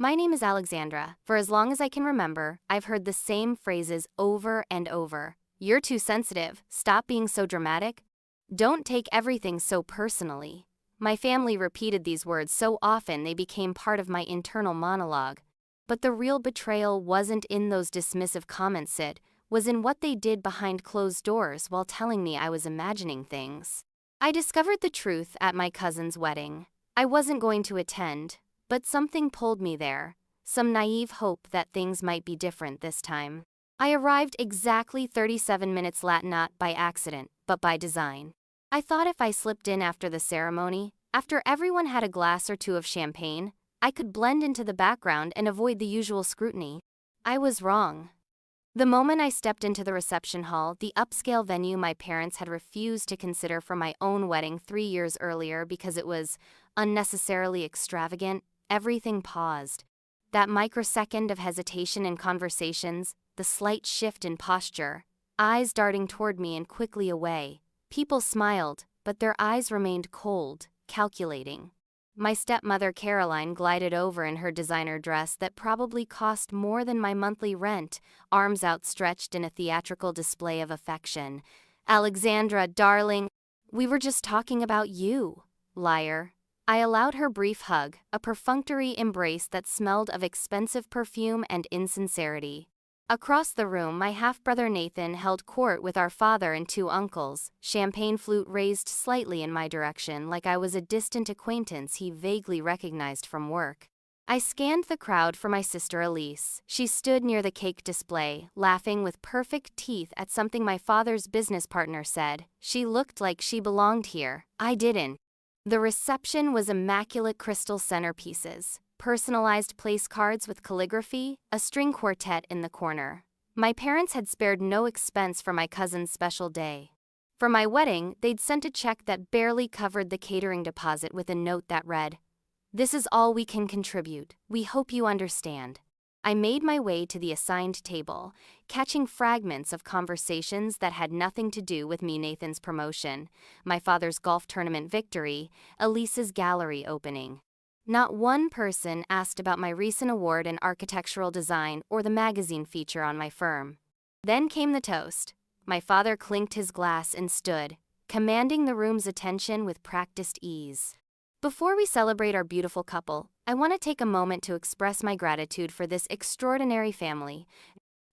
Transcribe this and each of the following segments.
My name is Alexandra. For as long as I can remember, I've heard the same phrases over and over. You're too sensitive. Stop being so dramatic. Don't take everything so personally. My family repeated these words so often they became part of my internal monologue. But the real betrayal wasn't in those dismissive comments, it was in what they did behind closed doors while telling me I was imagining things. I discovered the truth at my cousin's wedding. I wasn't going to attend, but something pulled me there, some naive hope that things might be different this time. I arrived exactly 37 minutes late, not by accident, but by design. I thought if I slipped in after the ceremony, after everyone had a glass or two of champagne, I could blend into the background and avoid the usual scrutiny. I was wrong. The moment I stepped into the reception hall, the upscale venue my parents had refused to consider for my own wedding 3 years earlier because it was unnecessarily extravagant, everything paused. That microsecond of hesitation in conversations, the slight shift in posture, eyes darting toward me and quickly away. People smiled, but their eyes remained cold, calculating. My stepmother Caroline glided over in her designer dress that probably cost more than my monthly rent, arms outstretched in a theatrical display of affection. Alexandra, darling, we were just talking about you, liar. I allowed her brief hug, a perfunctory embrace that smelled of expensive perfume and insincerity. Across the room, my half-brother Nathan held court with our father and 2 uncles, champagne flute raised slightly in my direction like I was a distant acquaintance he vaguely recognized from work. I scanned the crowd for my sister Elise. She stood near the cake display, laughing with perfect teeth at something my father's business partner said. She looked like she belonged here. I didn't. The reception was immaculate crystal centerpieces, personalized place cards with calligraphy, a string quartet in the corner. My parents had spared no expense for my cousin's special day. For my wedding, they'd sent a check that barely covered the catering deposit with a note that read, "This is all we can contribute. We hope you understand." I made my way to the assigned table, catching fragments of conversations that had nothing to do with me Nathan's promotion, my father's golf tournament victory, Elise's gallery opening. Not one person asked about my recent award in architectural design or the magazine feature on my firm. Then came the toast. My father clinked his glass and stood, commanding the room's attention with practiced ease. Before we celebrate our beautiful couple, I want to take a moment to express my gratitude for this extraordinary family,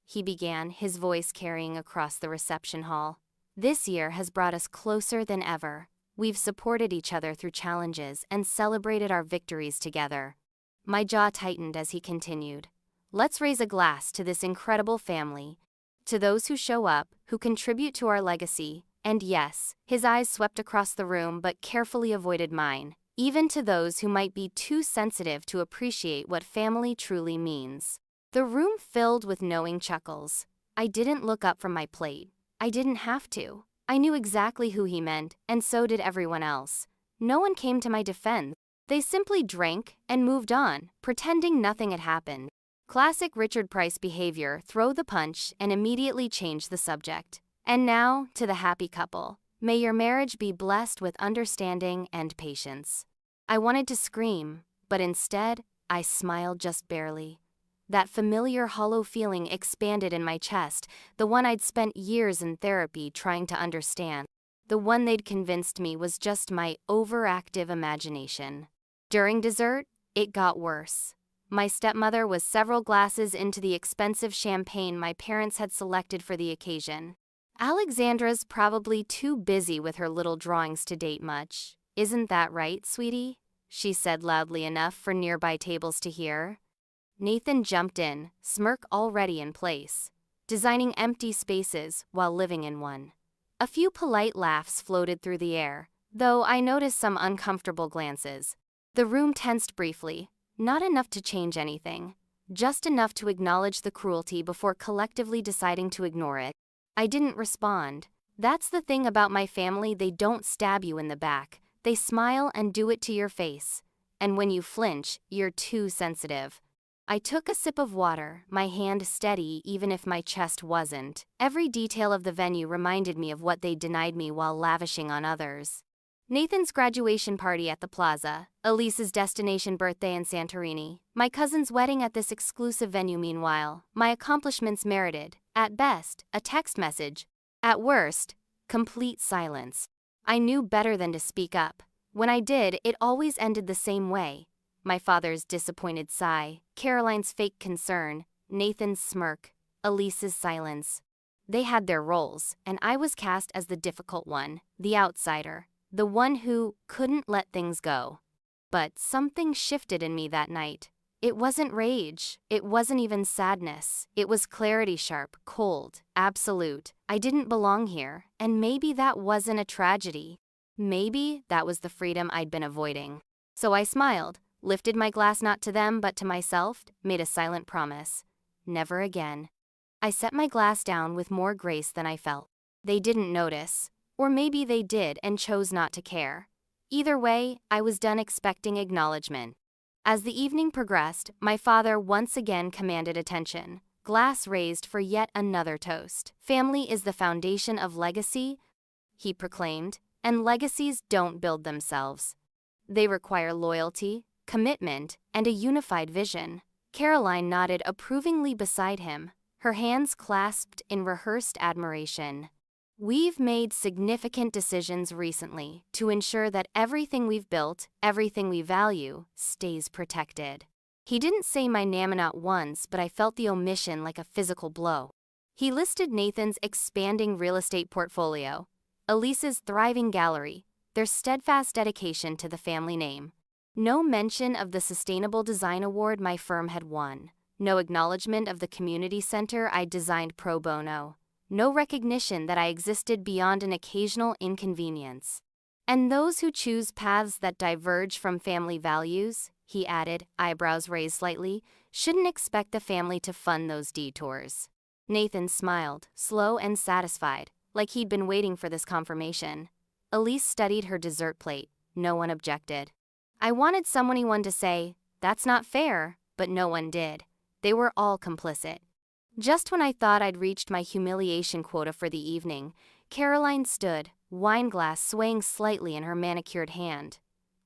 he began, his voice carrying across the reception hall. This year has brought us closer than ever. We've supported each other through challenges and celebrated our victories together. My jaw tightened as he continued. Let's raise a glass to this incredible family, to those who show up, who contribute to our legacy, and yes, his eyes swept across the room but carefully avoided mine, even to those who might be too sensitive to appreciate what family truly means. The room filled with knowing chuckles. I didn't look up from my plate. I didn't have to. I knew exactly who he meant, and so did everyone else. No one came to my defense. They simply drank and moved on, pretending nothing had happened. Classic Richard Price behavior, throw the punch and immediately change the subject. And now, to the happy couple. May your marriage be blessed with understanding and patience. I wanted to scream, but instead, I smiled just barely. That familiar hollow feeling expanded in my chest, the one I'd spent years in therapy trying to understand. The one they'd convinced me was just my overactive imagination. During dessert, it got worse. My stepmother was several glasses into the expensive champagne my parents had selected for the occasion. Alexandra's probably too busy with her little drawings to date much. Isn't that right, sweetie? She said loudly enough for nearby tables to hear. Nathan jumped in, smirk already in place, designing empty spaces while living in one. A few polite laughs floated through the air, though I noticed some uncomfortable glances. The room tensed briefly, not enough to change anything, just enough to acknowledge the cruelty before collectively deciding to ignore it. I didn't respond. That's the thing about my family, they don't stab you in the back. They smile and do it to your face. And when you flinch, you're too sensitive. I took a sip of water, my hand steady even if my chest wasn't. Every detail of the venue reminded me of what they denied me while lavishing on others. Nathan's graduation party at the plaza, Elise's destination birthday in Santorini, my cousin's wedding at this exclusive venue. Meanwhile, my accomplishments merited, at best, a text message. At worst, complete silence. I knew better than to speak up. When I did, it always ended the same way. My father's disappointed sigh, Caroline's fake concern, Nathan's smirk, Elise's silence. They had their roles, and I was cast as the difficult one, the outsider, the one who couldn't let things go. But something shifted in me that night. It wasn't rage, it wasn't even sadness, it was clarity, sharp, cold, absolute. I didn't belong here, and maybe that wasn't a tragedy. Maybe that was the freedom I'd been avoiding. So I smiled, lifted my glass not to them but to myself, made a silent promise. Never again. I set my glass down with more grace than I felt. They didn't notice. Or maybe they did and chose not to care. Either way, I was done expecting acknowledgement. As the evening progressed, my father once again commanded attention. Glass raised for yet another toast. Family is the foundation of legacy, he proclaimed, and legacies don't build themselves. They require loyalty, commitment, and a unified vision. Caroline nodded approvingly beside him, her hands clasped in rehearsed admiration. We've made significant decisions recently to ensure that everything we've built, everything we value, stays protected. He didn't say my name not once, but I felt the omission like a physical blow. He listed Nathan's expanding real estate portfolio, Elise's thriving gallery, their steadfast dedication to the family name. No mention of the Sustainable Design Award my firm had won. No acknowledgement of the community center I designed pro bono. No recognition that I existed beyond an occasional inconvenience. And those who choose paths that diverge from family values, he added, eyebrows raised slightly, shouldn't expect the family to fund those detours. Nathan smiled, slow and satisfied, like he'd been waiting for this confirmation. Elise studied her dessert plate. No one objected. I wanted someone to say, "That's not fair," but no one did. They were all complicit. Just when I thought I'd reached my humiliation quota for the evening, Caroline stood, wineglass swaying slightly in her manicured hand.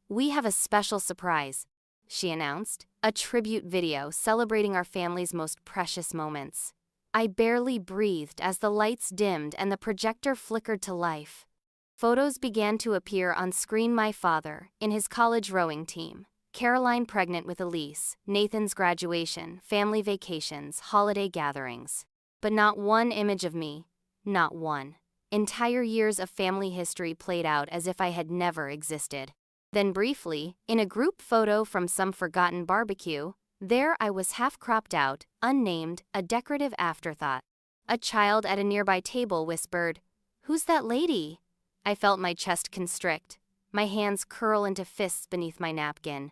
"We have a special surprise," she announced, a tribute video celebrating our family's most precious moments. I barely breathed as the lights dimmed and the projector flickered to life. Photos began to appear on screen: my father, in his college rowing team, Caroline pregnant with Elise, Nathan's graduation, family vacations, holiday gatherings. But not one image of me. Not one. Entire years of family history played out as if I had never existed. Then briefly, in a group photo from some forgotten barbecue, there I was half cropped out, unnamed, a decorative afterthought. A child at a nearby table whispered, "Who's that lady?" I felt my chest constrict, my hands curl into fists beneath my napkin.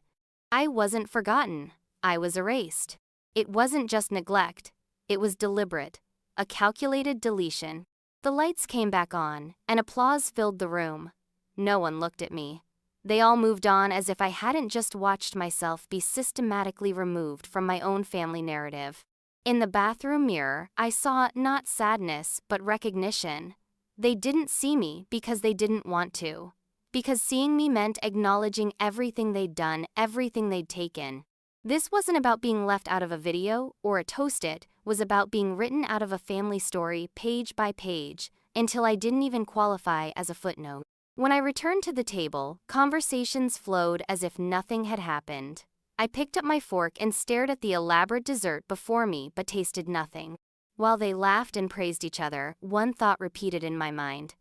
I wasn't forgotten. I was erased. It wasn't just neglect. It was deliberate. A calculated deletion. The lights came back on, and applause filled the room. No one looked at me. They all moved on as if I hadn't just watched myself be systematically removed from my own family narrative. In the bathroom mirror, I saw not sadness, but recognition. They didn't see me because they didn't want to. Because seeing me meant acknowledging everything they'd done, everything they'd taken. This wasn't about being left out of a video or a toast, it was about being written out of a family story page by page, until I didn't even qualify as a footnote. When I returned to the table, conversations flowed as if nothing had happened. I picked up my fork and stared at the elaborate dessert before me but tasted nothing. While they laughed and praised each other, one thought repeated in my mind.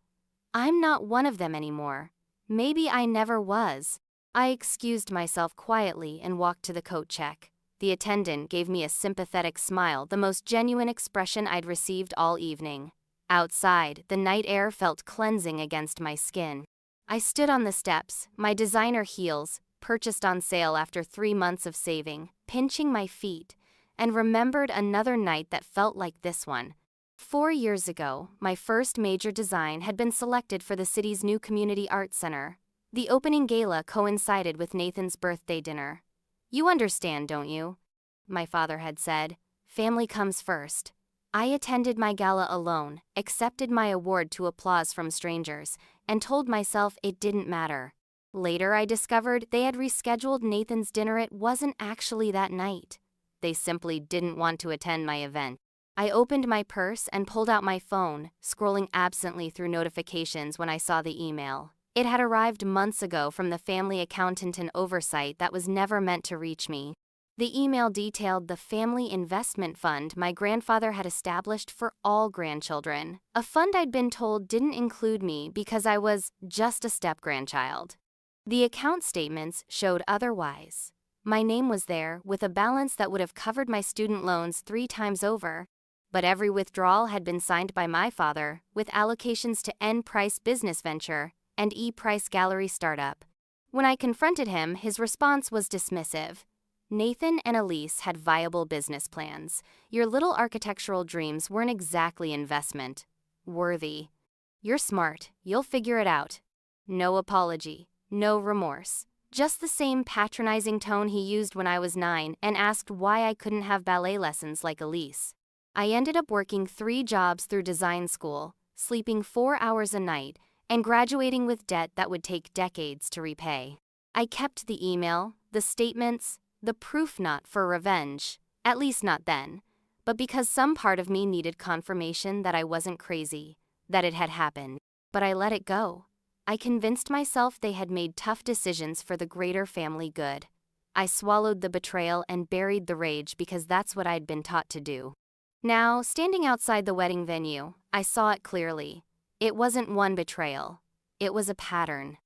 I'm not one of them anymore. Maybe I never was. I excused myself quietly and walked to the coat check. The attendant gave me a sympathetic smile, the most genuine expression I'd received all evening. Outside, the night air felt cleansing against my skin. I stood on the steps, my designer heels, purchased on sale after 3 months of saving, pinching my feet, and remembered another night that felt like this one. 4 years ago, my first major design had been selected for the city's new community arts center. The opening gala coincided with Nathan's birthday dinner. "You understand, don't you?" my father had said. "Family comes first." I attended my gala alone, accepted my award to applause from strangers, and told myself it didn't matter. Later, I discovered they had rescheduled Nathan's dinner. It wasn't actually that night. They simply didn't want to attend my event. I opened my purse and pulled out my phone, scrolling absently through notifications when I saw the email. It had arrived months ago from the family accountant and oversight that was never meant to reach me. The email detailed the family investment fund my grandfather had established for all grandchildren, a fund I'd been told didn't include me because I was just a step-grandchild. The account statements showed otherwise. My name was there, with a balance that would have covered my student loans 3 times over, but every withdrawal had been signed by my father, with allocations to N-Price Business Venture and E-Price Gallery Startup. When I confronted him, his response was dismissive. Nathan and Elise had viable business plans. Your little architectural dreams weren't exactly investment worthy. You're smart. You'll figure it out. No apology. No remorse. Just the same patronizing tone he used when I was 9 and asked why I couldn't have ballet lessons like Elise. I ended up working 3 jobs through design school, sleeping 4 hours a night, and graduating with debt that would take decades to repay. I kept the email, the statements, the proof not for revenge, at least not then, but because some part of me needed confirmation that I wasn't crazy, that it had happened. But I let it go. I convinced myself they had made tough decisions for the greater family good. I swallowed the betrayal and buried the rage because that's what I'd been taught to do. Now, standing outside the wedding venue, I saw it clearly. It wasn't one betrayal. It was a pattern.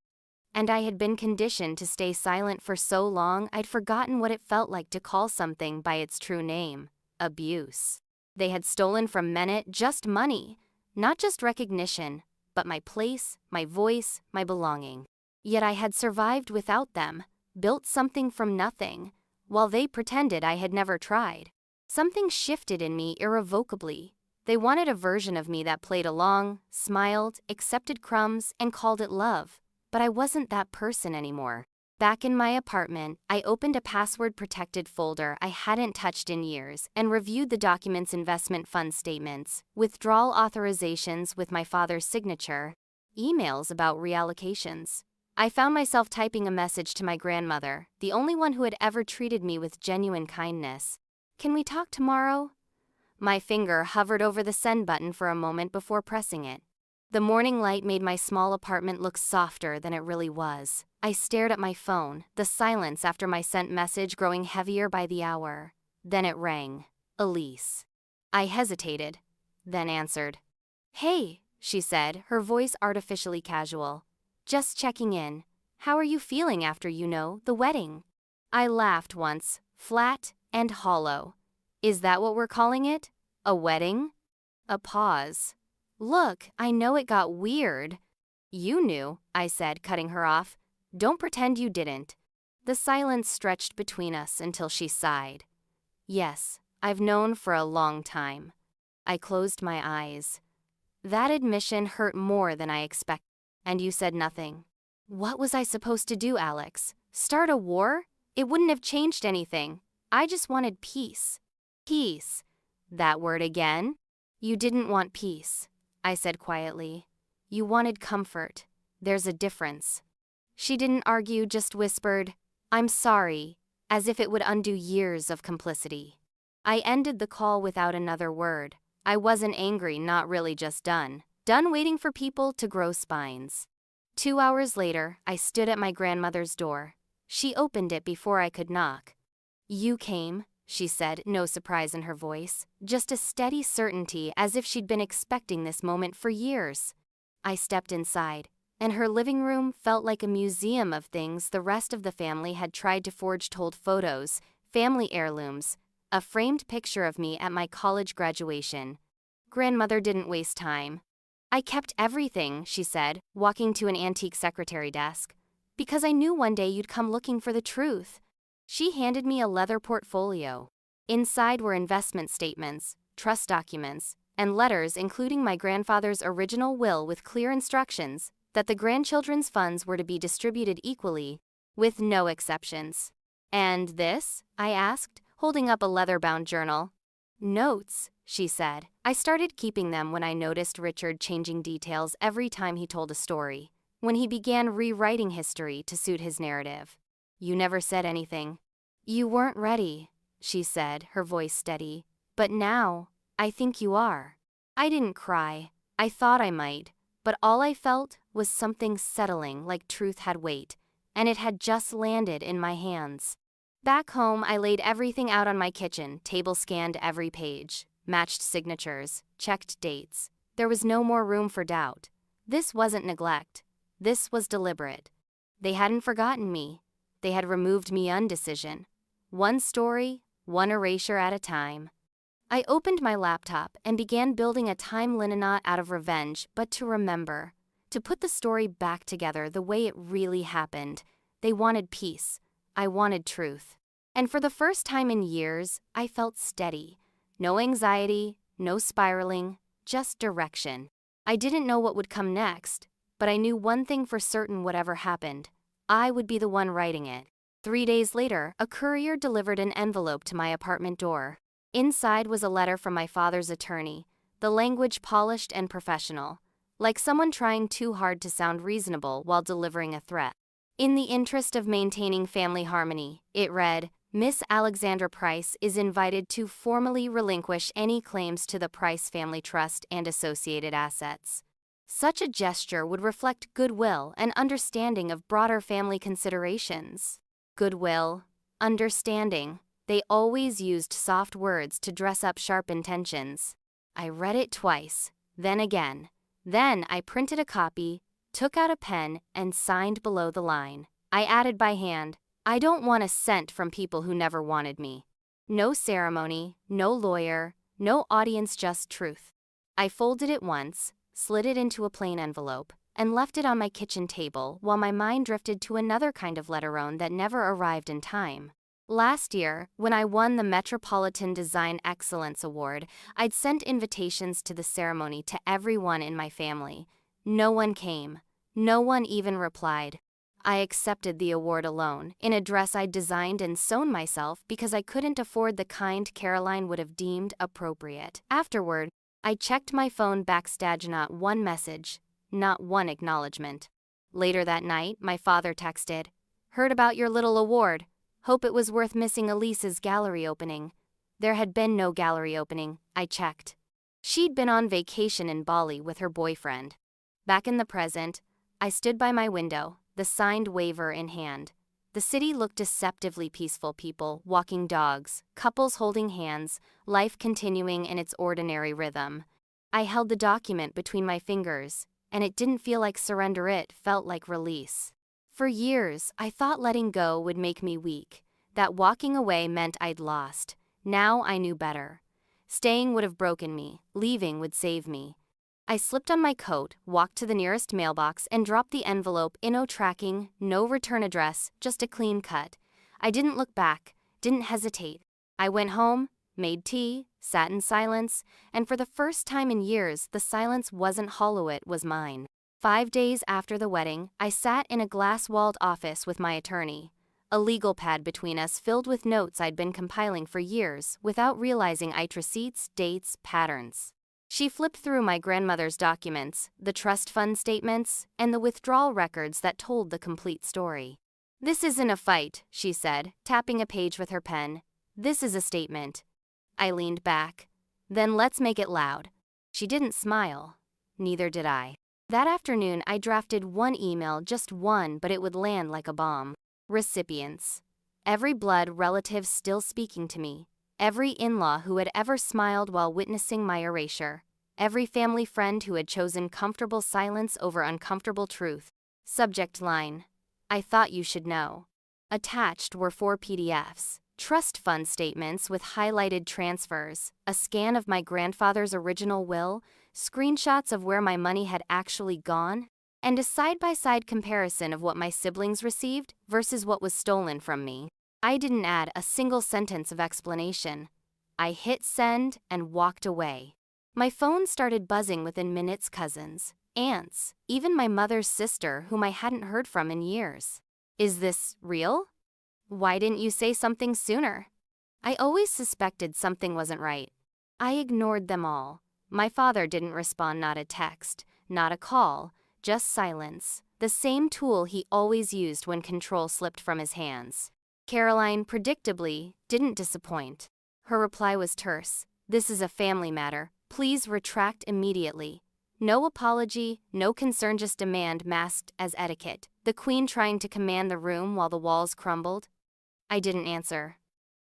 And I had been conditioned to stay silent for so long I'd forgotten what it felt like to call something by its true name: abuse. They had stolen from Menet just money, not just recognition, but my place, my voice, my belonging. Yet I had survived without them, built something from nothing, while they pretended I had never tried. Something shifted in me irrevocably. They wanted a version of me that played along, smiled, accepted crumbs, and called it love. But I wasn't that person anymore. Back in my apartment, I opened a password-protected folder I hadn't touched in years and reviewed the document's investment fund statements, withdrawal authorizations with my father's signature, emails about reallocations. I found myself typing a message to my grandmother, the only one who had ever treated me with genuine kindness. "Can we talk tomorrow?" My finger hovered over the send button for a moment before pressing it. The morning light made my small apartment look softer than it really was. I stared at my phone, the silence after my sent message growing heavier by the hour. Then it rang. Elise. I hesitated, then answered. "Hey," she said, her voice artificially casual. "Just checking in. How are you feeling after, the wedding?" I laughed once, flat and hollow. "Is that what we're calling it? A wedding?" A pause. "Look, I know it got weird." "You knew," I said, cutting her off. "Don't pretend you didn't." The silence stretched between us until she sighed. "Yes, I've known for a long time." I closed my eyes. That admission hurt more than I expected. "And you said nothing." What was I supposed to do, Alex? Start a war? It wouldn't have changed anything. I just wanted peace. Peace. That word again? "You didn't want peace," I said quietly. "You wanted comfort. There's a difference." She didn't argue, just whispered, "I'm sorry," as if it would undo years of complicity. I ended the call without another word. I wasn't angry, not really, just done. Done waiting for people to grow spines. 2 hours later, I stood at my grandmother's door. She opened it before I could knock. "You came," she said, no surprise in her voice, just a steady certainty as if she'd been expecting this moment for years. I stepped inside, and her living room felt like a museum of things the rest of the family had tried to forge: told photos, family heirlooms, a framed picture of me at my college graduation. Grandmother didn't waste time. "I kept everything," she said, walking to an antique secretary desk, "because I knew one day you'd come looking for the truth." She handed me a leather portfolio. Inside were investment statements, trust documents, and letters including my grandfather's original will with clear instructions that the grandchildren's funds were to be distributed equally, with no exceptions. "And this?" I asked, holding up a leather-bound journal. "Notes," she said. I started keeping them when I noticed Richard changing details every time he told a story. when he began rewriting history to suit his narrative. "You never said anything." "You weren't ready," she said, her voice steady. "But now, I think you are." I didn't cry. I thought I might, but all I felt was something settling like truth had weight, and it had just landed in my hands. Back home, I laid everything out on my kitchen table, scanned every page, matched signatures, checked dates. There was no more room for doubt. This wasn't neglect. This was deliberate. They hadn't forgotten me. They had removed me undecision. One story, one erasure at a time. I opened my laptop and began building a timeline not out of revenge, but to remember. To put the story back together the way it really happened. They wanted peace. I wanted truth. And for the first time in years, I felt steady. No anxiety, no spiraling, just direction. I didn't know what would come next, but I knew one thing for certain: whatever happened, I would be the one writing it. 3 days later, a courier delivered an envelope to my apartment door. Inside was a letter from my father's attorney, the language polished and professional, like someone trying too hard to sound reasonable while delivering a threat. In the interest of maintaining family harmony, it read, "Miss Alexandra Price is invited to formally relinquish any claims to the Price Family Trust and associated assets." Such a gesture would reflect goodwill and understanding of broader family considerations. Goodwill, understanding. They always used soft words to dress up sharp intentions. I read it twice, then again. Then I printed a copy, took out a pen, and signed below the line. I added by hand, "I don't want a cent from people who never wanted me." No ceremony, no lawyer, no audience, just truth. I folded it once, slid it into a plain envelope, and left it on my kitchen table while my mind drifted to another kind of letterone that never arrived in time. Last year, when I won the Metropolitan Design Excellence Award, I'd sent invitations to the ceremony to everyone in my family. No one came. No one even replied. I accepted the award alone, in a dress I'd designed and sewn myself because I couldn't afford the kind Caroline would have deemed appropriate. Afterward, I checked my phone backstage, not one message, not one acknowledgement. Later that night, my father texted, "Heard about your little award. Hope it was worth missing Elise's gallery opening." There had been no gallery opening, I checked. She'd been on vacation in Bali with her boyfriend. Back in the present, I stood by my window, the signed waiver in hand. The city looked deceptively peaceful: people walking dogs, couples holding hands, life continuing in its ordinary rhythm. I held the document between my fingers, and it didn't feel like surrender, it felt like release. For years, I thought letting go would make me weak, that walking away meant I'd lost. Now I knew better. Staying would have broken me, leaving would save me. I slipped on my coat, walked to the nearest mailbox, and dropped the envelope. No tracking, no return address, just a clean cut. I didn't look back, didn't hesitate. I went home, made tea, sat in silence, and for the first time in years, the silence wasn't hollow, it was mine. 5 days after the wedding, I sat in a glass-walled office with my attorney, a legal pad between us filled with notes I'd been compiling for years without realizing I'd receipts, dates, patterns. She flipped through my grandmother's documents, the trust fund statements, and the withdrawal records that told the complete story. "This isn't a fight," she said, tapping a page with her pen. "This is a statement." I leaned back. "Then let's make it loud." She didn't smile. Neither did I. That afternoon, I drafted one email, just one, but it would land like a bomb. Recipients. Every blood relative still speaking to me. Every in-law who had ever smiled while witnessing my erasure. Every family friend who had chosen comfortable silence over uncomfortable truth. Subject line: "I thought you should know." Attached were 4 PDFs. Trust fund statements with highlighted transfers, a scan of my grandfather's original will, screenshots of where my money had actually gone, and a side-by-side comparison of what my siblings received versus what was stolen from me. I didn't add a single sentence of explanation. I hit send and walked away. My phone started buzzing within minutes: cousins, aunts, even my mother's sister, whom I hadn't heard from in years. "Is this real? Why didn't you say something sooner?" I always suspected something wasn't right. I ignored them all. My father didn't respond, not a text, not a call, just silence. the same tool he always used when control slipped from his hands. Caroline, predictably, didn't disappoint. Her reply was terse. "This is a family matter. Please retract immediately." No apology, no concern, just demand masked as etiquette. The queen trying to command the room while the walls crumbled. I didn't answer.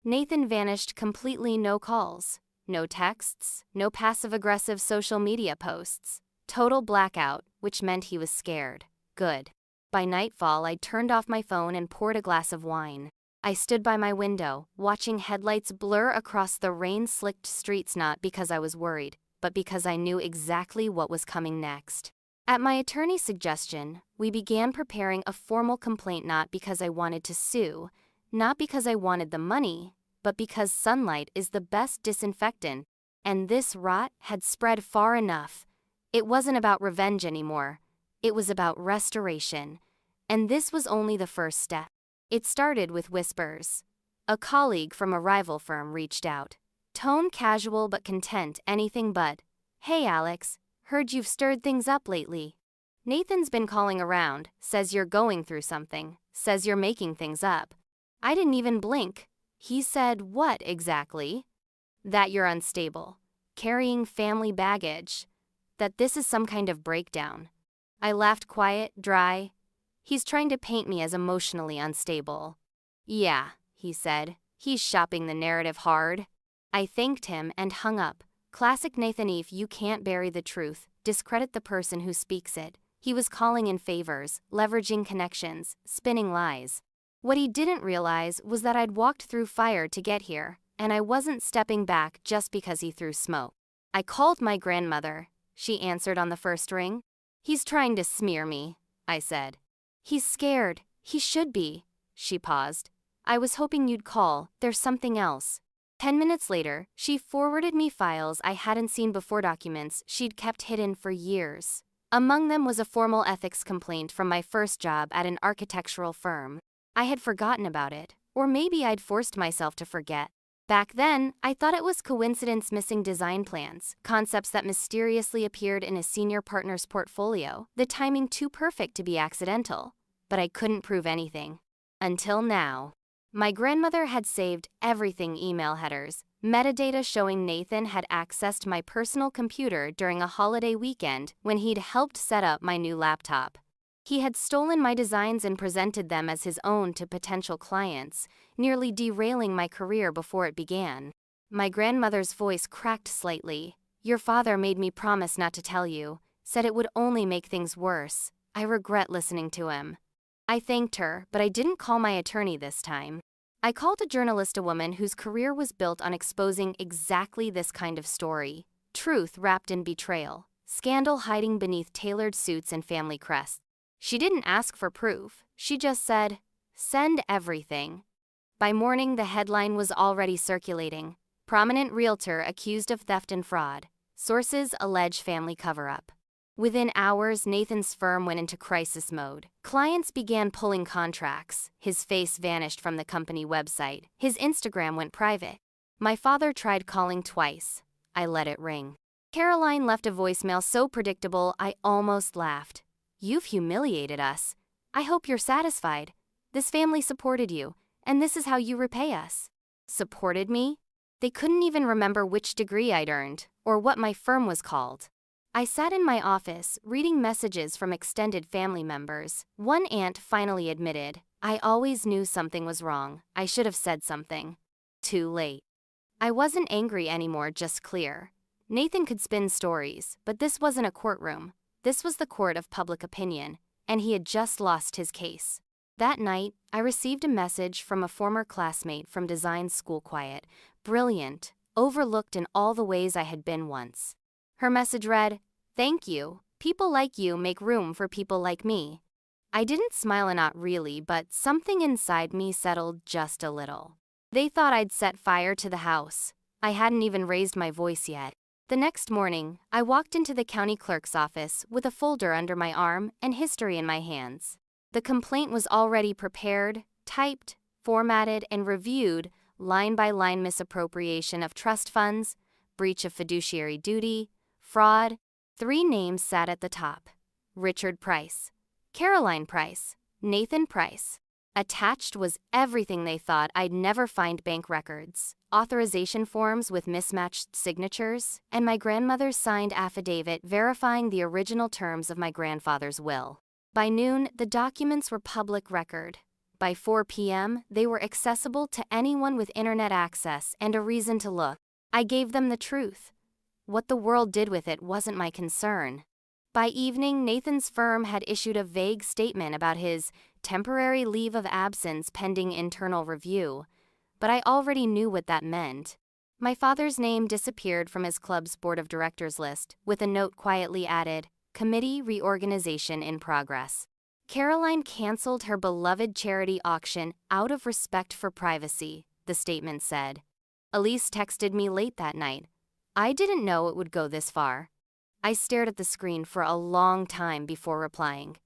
Nathan vanished completely. No calls, no texts, no passive-aggressive social media posts. Total blackout, which meant he was scared. Good. By nightfall, I turned off my phone and poured a glass of wine. I stood by my window, watching headlights blur across the rain-slicked streets, not because I was worried, but because I knew exactly what was coming next. At my attorney's suggestion, we began preparing a formal complaint, not because I wanted to sue, not because I wanted the money, but because sunlight is the best disinfectant, and this rot had spread far enough. It wasn't about revenge anymore. It was about restoration. And this was only the first step. It started with whispers. A colleague from a rival firm reached out. Tone casual but content, anything but, "Hey Alex, heard you've stirred things up lately. Nathan's been calling around, says you're going through something, says you're making things up." I didn't even blink. He said, "What exactly?" "That you're unstable, carrying family baggage, that this is some kind of breakdown." I laughed, quiet, dry. "He's trying to paint me as emotionally unstable." "Yeah," he said. "He's shopping the narrative hard." I thanked him and hung up. Classic Nathan. If you can't bury the truth, discredit the person who speaks it. He was calling in favors, leveraging connections, spinning lies. What he didn't realize was that I'd walked through fire to get here, and I wasn't stepping back just because he threw smoke. I called my grandmother. She answered on the first ring. "He's trying to smear me," I said. "He's scared. He should be." She paused. "I was hoping you'd call. There's something else." 10 minutes later, she forwarded me files I hadn't seen before, documents she'd kept hidden for years. Among them was a formal ethics complaint from my first job at an architectural firm. I had forgotten about it, or maybe I'd forced myself to forget. Back then, I thought it was coincidence, missing design plans, concepts that mysteriously appeared in a senior partner's portfolio, the timing too perfect to be accidental. But I couldn't prove anything. Until now. My grandmother had saved everything: email headers, metadata showing Nathan had accessed my personal computer during a holiday weekend when he'd helped set up my new laptop. He had stolen my designs and presented them as his own to potential clients, nearly derailing my career before it began. My grandmother's voice cracked slightly. "Your father made me promise not to tell you, said it would only make things worse. I regret listening to him." I thanked her, but I didn't call my attorney this time. I called a journalist, a woman whose career was built on exposing exactly this kind of story. Truth wrapped in betrayal, scandal hiding beneath tailored suits and family crests. She didn't ask for proof. She just said, "Send everything." By morning, the headline was already circulating. "Prominent realtor accused of theft and fraud. Sources allege family cover-up." Within hours, Nathan's firm went into crisis mode. Clients began pulling contracts. His face vanished from the company website. His Instagram went private. My father tried calling twice. I let it ring. Caroline left a voicemail so predictable I almost laughed. "You've humiliated us. I hope you're satisfied. This family supported you, and this is how you repay us." Supported me? They couldn't even remember which degree I'd earned, or what my firm was called. I sat in my office, reading messages from extended family members. One aunt finally admitted, "I always knew something was wrong. I should have said something." Too late. I wasn't angry anymore, just clear. Nathan could spin stories, but this wasn't a courtroom. This was the court of public opinion, and he had just lost his case. That night, I received a message from a former classmate from design school. Quiet, brilliant, overlooked in all the ways I had been once. Her message read, "Thank you. People like you make room for people like me." I didn't smile, and not really, but something inside me settled just a little. They thought I'd set fire to the house. I hadn't even raised my voice yet. The next morning, I walked into the county clerk's office with a folder under my arm and history in my hands. The complaint was already prepared, typed, formatted, and reviewed, line by line: misappropriation of trust funds, breach of fiduciary duty, fraud. 3 names sat at the top: Richard Price, Caroline Price, Nathan Price. Attached was everything they thought I'd never find: bank records, authorization forms with mismatched signatures, and my grandmother's signed affidavit verifying the original terms of my grandfather's will. By noon, the documents were public record. By 4 p.m., they were accessible to anyone with internet access and a reason to look. I gave them the truth. What the world did with it wasn't my concern. By evening, Nathan's firm had issued a vague statement about his temporary leave of absence pending internal review, but I already knew what that meant. My father's name disappeared from his club's board of directors list, with a note quietly added, "Committee reorganization in progress." Caroline canceled her beloved charity auction out of respect for privacy, the statement said. Elise texted me late that night. I didn't know it would go this far. I stared at the screen for a long time before replying.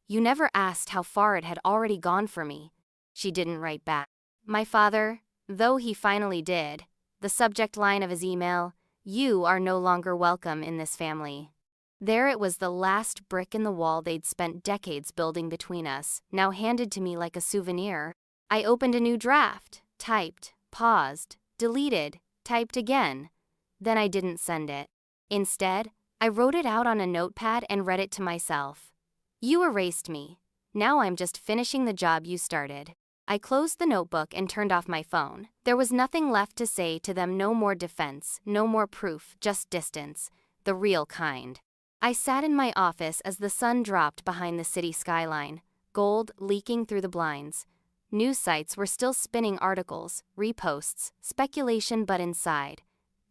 You never asked how far it had already gone for me. She didn't write back. My father, though he finally did, the subject line of his email, "You are no longer welcome in this family." There it was, the last brick in the wall they'd spent decades building between us, now handed to me like a souvenir. I opened a new draft, typed, paused, deleted, typed again. Then I didn't send it. Instead, I wrote it out on a notepad and read it to myself. You erased me. Now I'm just finishing the job you started. I closed the notebook and turned off my phone. There was nothing left to say to them, no more defense, no more proof, just distance, the real kind. I sat in my office as the sun dropped behind the city skyline, gold leaking through the blinds. News sites were still spinning articles, reposts, speculation, but inside,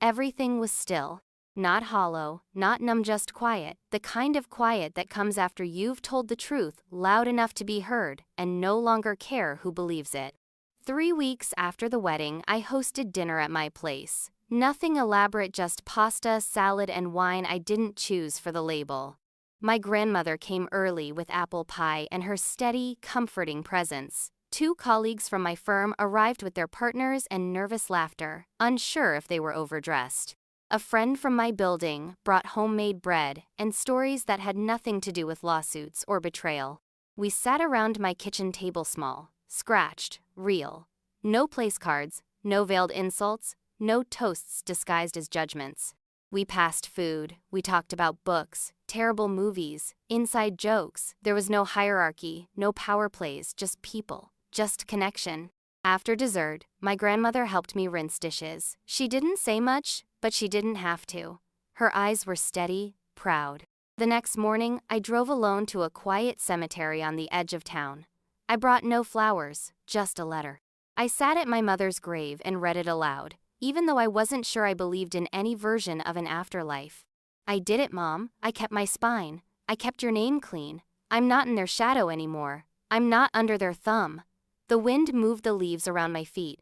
everything was still. Not hollow, not numb, just quiet, the kind of quiet that comes after you've told the truth loud enough to be heard and no longer care who believes it. 3 weeks after the wedding, I hosted dinner at my place. Nothing elaborate, just pasta, salad, and wine I didn't choose for the label. My grandmother came early with apple pie and her steady, comforting presence. 2 colleagues from my firm arrived with their partners and nervous laughter, unsure if they were overdressed. A friend from my building brought homemade bread and stories that had nothing to do with lawsuits or betrayal. We sat around my kitchen table, small, scratched, real. No place cards, no veiled insults, no toasts disguised as judgments. We passed food, we talked about books, terrible movies, inside jokes. There was no hierarchy, no power plays, just people, just connection. After dessert, my grandmother helped me rinse dishes. She didn't say much, but she didn't have to. Her eyes were steady, proud. The next morning, I drove alone to a quiet cemetery on the edge of town. I brought no flowers, just a letter. I sat at my mother's grave and read it aloud, even though I wasn't sure I believed in any version of an afterlife. I did it, Mom. I kept my spine. I kept your name clean. I'm not in their shadow anymore. I'm not under their thumb. The wind moved the leaves around my feet.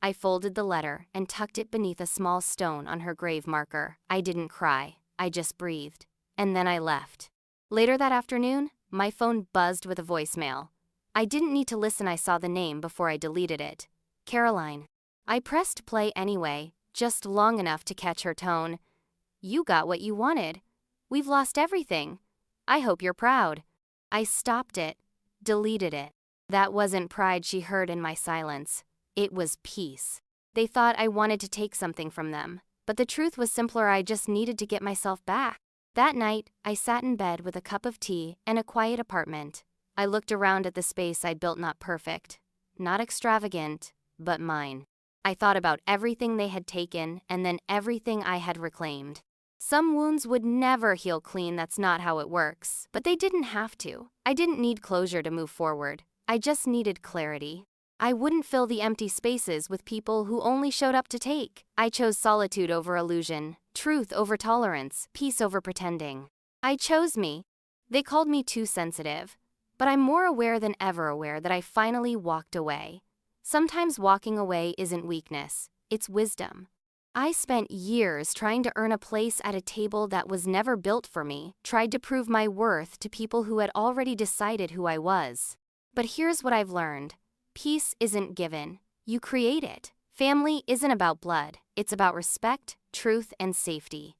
I folded the letter and tucked it beneath a small stone on her grave marker. I didn't cry. I just breathed. And then I left. Later that afternoon, my phone buzzed with a voicemail. I didn't need to listen. I saw the name before I deleted it. Caroline. I pressed play anyway, just long enough to catch her tone. You got what you wanted. We've lost everything. I hope you're proud. I stopped it, deleted it. That wasn't pride she heard in my silence. It was peace. They thought I wanted to take something from them, but the truth was simpler. I just needed to get myself back. That night, I sat in bed with a cup of tea and a quiet apartment. I looked around at the space I'd built, not perfect, not extravagant, but mine. I thought about everything they had taken and then everything I had reclaimed. Some wounds would never heal clean, that's not how it works, but they didn't have to. I didn't need closure to move forward. I just needed clarity. I wouldn't fill the empty spaces with people who only showed up to take. I chose solitude over illusion, truth over tolerance, peace over pretending. I chose me. They called me too sensitive, but I'm more aware than ever aware that I finally walked away. Sometimes walking away isn't weakness, it's wisdom. I spent years trying to earn a place at a table that was never built for me, tried to prove my worth to people who had already decided who I was. But here's what I've learned. Peace isn't given, you create it. Family isn't about blood, it's about respect, truth, and safety.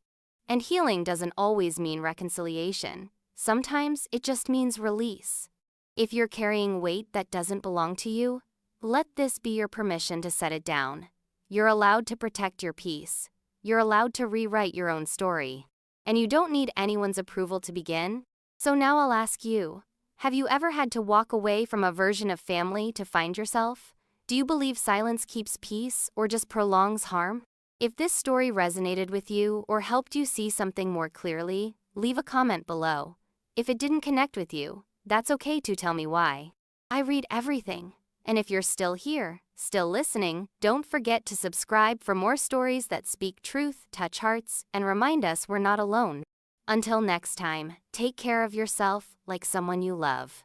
And healing doesn't always mean reconciliation. Sometimes it just means release. If you're carrying weight that doesn't belong to you, let this be your permission to set it down. You're allowed to protect your peace. You're allowed to rewrite your own story. And you don't need anyone's approval to begin. So now I'll ask you, have you ever had to walk away from a version of family to find yourself? Do you believe silence keeps peace or just prolongs harm? If this story resonated with you or helped you see something more clearly, leave a comment below. If it didn't connect with you, that's okay to tell me why. I read everything. And if you're still here, still listening, don't forget to subscribe for more stories that speak truth, touch hearts, and remind us we're not alone. Until next time, take care of yourself like someone you love.